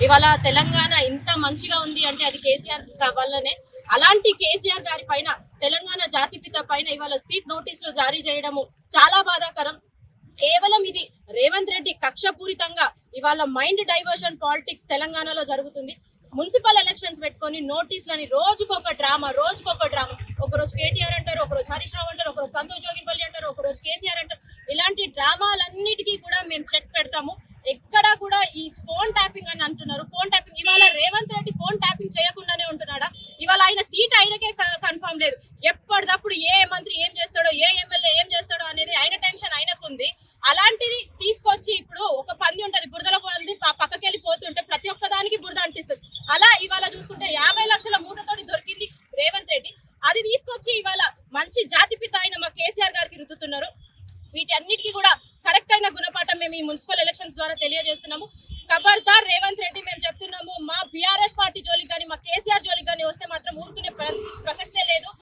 ఇవాళ తెలంగాణ ఇంత మంచిగా ఉంది అంటే అది కేసీఆర్ వల్లనే. అలాంటి కేసీఆర్ గారి పైన, తెలంగాణ జాతిపిత పైన ఇవాళ సీట్ నోటీసులు జారీ చేయడము చాలా బాధాకరం. కేవలం ఇది రేవంత్ రెడ్డి కక్షపూరితంగా ఇవాళ మైండ్ డైవర్షన్ పాలిటిక్స్ తెలంగాణలో జరుగుతుంది. మున్సిపల్ ఎలక్షన్స్ పెట్టుకొని నోటీసులని రోజుకొక డ్రామా. ఒకరోజు కేటీఆర్ అంటారు, ఒకరోజు హరీష్ రావు అంటారు, ఒకరోజు సంతోష్ జోగిపల్లి అంటారు, ఒకరోజు కేసీఆర్ అంటారు. ఇలాంటి డ్రామాలన్నిటికీ కూడా మేము చెక్ పెడతాము. ఎక్కడా కూడా ఈ ఫోన్ ట్యాపింగ్ అని అంటున్నారు.